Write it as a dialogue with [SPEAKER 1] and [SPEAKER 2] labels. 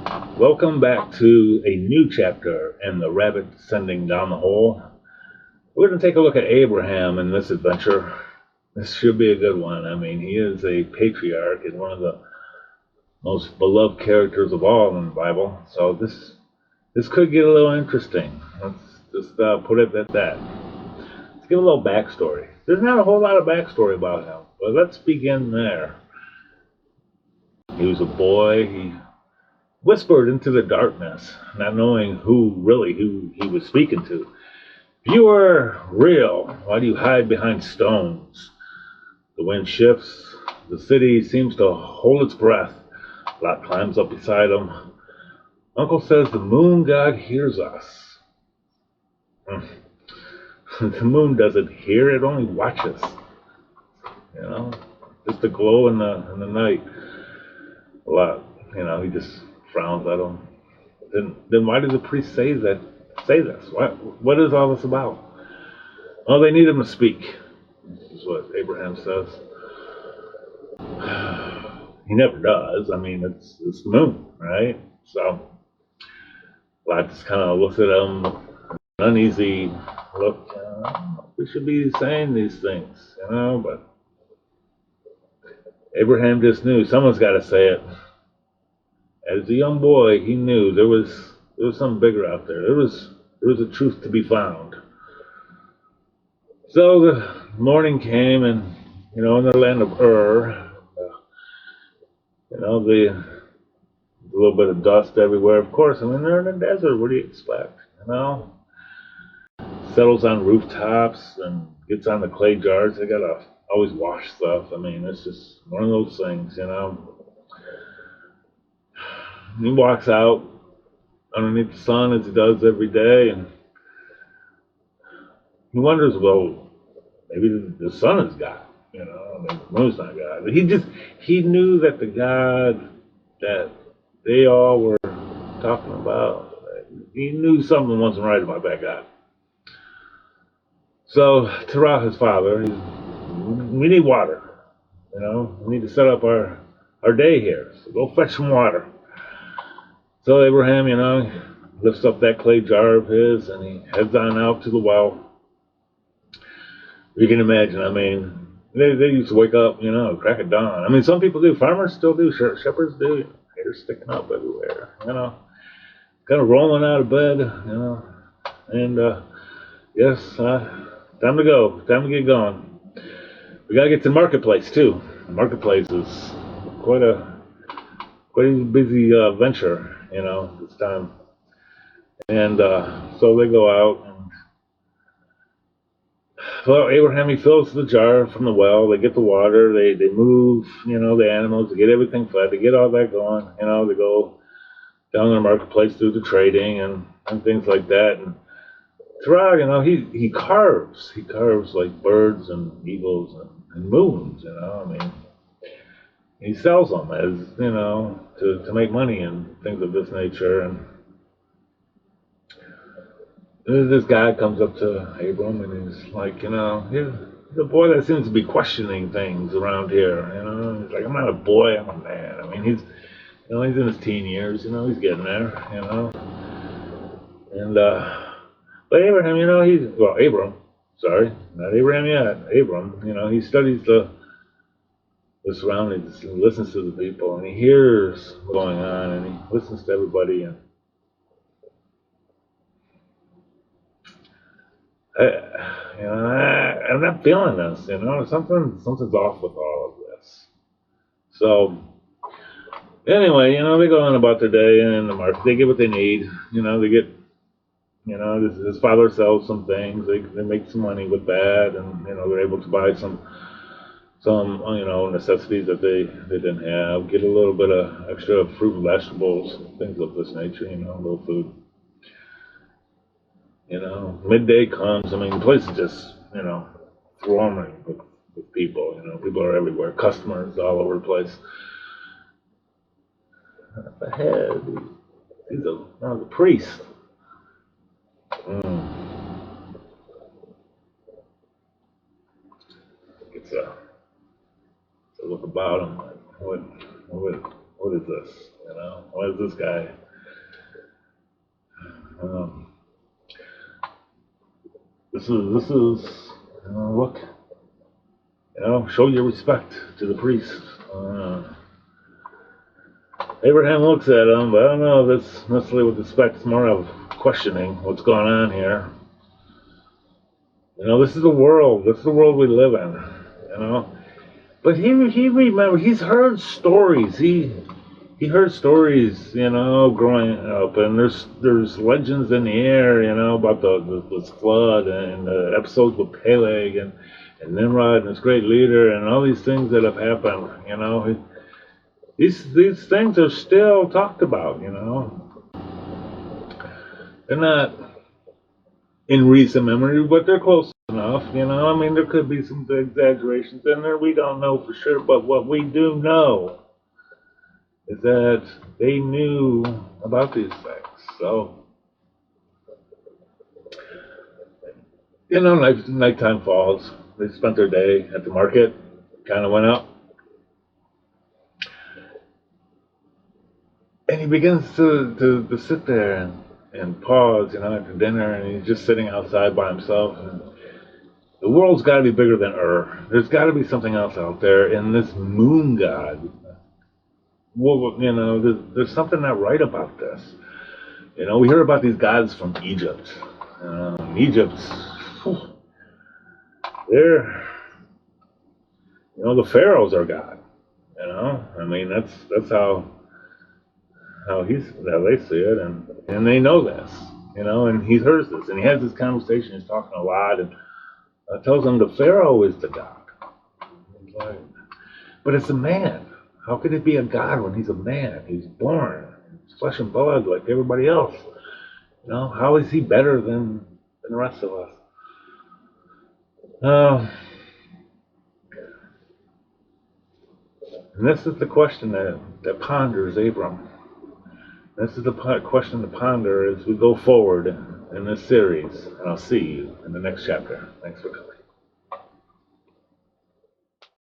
[SPEAKER 1] Welcome back to a new chapter in the rabbit descending down the hole. We're going to take a look at Abraham in this adventure. This should be a good one. I mean, he is a patriarch and one of the most beloved characters of all in the Bible. So this could get a little interesting. Let's just put it at that. Let's give a little backstory. There's not a whole lot of backstory about him, but let's begin there. He was a boy. He whispered into the darkness, not knowing who he was speaking to. If you were real, why do you hide behind stones? The wind shifts. The city seems to hold its breath. Lot climbs up beside him. Uncle says the moon god hears us. The moon doesn't hear, it only watches. You know, just a glow in the night. A lot. You know, he just frowns at him. Then why did the priest say this? What is all this about? Oh, they need him to speak. This is what Abraham says. He never does. I mean, it's the moon, right? So Lot just kind of looks at him, uneasy look. We should be saying these things, you know, but Abraham just knew someone's got to say it. As a young boy, he knew there was something bigger out there. There was a truth to be found. So the morning came, and in the land of Ur, the a little bit of dust everywhere. Of course, I mean they're in the desert. What do you expect? Settles on rooftops and gets on the clay jars. They gotta always wash stuff. I mean, it's just one of those things. He walks out underneath the sun as he does every day, and he wonders, well, maybe the sun is God. The moon's not God. But he knew that the God that they all were talking about, he knew something wasn't right about that God. So Terah, his father, we need water. We need to set up our day here. So go fetch some water. So Abraham, lifts up that clay jar of his and he heads on out to the well. You can imagine, I mean, they used to wake up, crack of dawn. I mean, some people do. Farmers still do. Shepherds do. Hair sticking up everywhere, kind of rolling out of bed, And, yes, time to go. Time to get going. We got to get to the marketplace, too. The marketplace is quite a busy venture, this time. And so they go out. Well, Abraham, he fills the jar from the well. They get the water. They move, the animals. They get everything fed. They get all that going. They go down to the marketplace, do the trading and things like that. And Terah, he carves. He carves like birds and eagles and moons. I mean, he sells them as to make money and things of this nature. And this guy comes up to Abram and he's like, he's a boy that seems to be questioning things around here. He's like, I'm not a boy, I'm a man. I mean, he's in his teen years. He's getting there. And but Abraham, Abram, sorry, not Abraham yet. Abram, he studies the surroundings, he listens to the people, and he hears what's going on, and he listens to everybody. And I'm not feeling this. Something's off with all of this. So anyway, they go on about their day and in the market. They get what they need. They get, his father sells some things. They make some money with that, and they're able to buy some necessities that they didn't have. Get a little bit of extra fruit and vegetables, things of this nature. A little food. Midday comes. I mean, the place is just, swarming with people. People are everywhere. Customers all over the place. Up ahead, he's the priest. It's a look about him. Like, what is this? You know, what is this guy? Um, this is look, show your respect to the priest. Abraham looks at him, but I don't know if it's necessarily with respect. It's more of questioning what's going on here. This is the world. This is the world we live in. But he remember, he's heard stories. He heard stories, growing up, and there's legends in the air, about the flood and the episodes with Peleg and Nimrod and this great leader and all these things that have happened. These things are still talked about. They're not in recent memory, but they're close enough. I mean, there could be some exaggerations in there. We don't know for sure, but what we do know is that they knew about these things. So, nighttime falls. They spent their day at the market, kind of went out. And he begins to sit there and pause, after dinner, and he's just sitting outside by himself. And the world's got to be bigger than Ur. There's got to be something else out there. And this moon god, well, there's something not right about this. We hear about these gods from Egypt. Egypt, they're, the pharaohs are God. I mean, that's how they see it, and they know this, and he hears this, and he has this conversation. He's talking a lot, and tells them the Pharaoh is the God. He's like, but it's a man. How could it be a God when he's a man? He's born, he's flesh and blood like everybody else. How is he better than the rest of us? And this is the question that ponders Abram. This is the question to ponder as we go forward in this series. And I'll see you in the next chapter. Thanks for coming.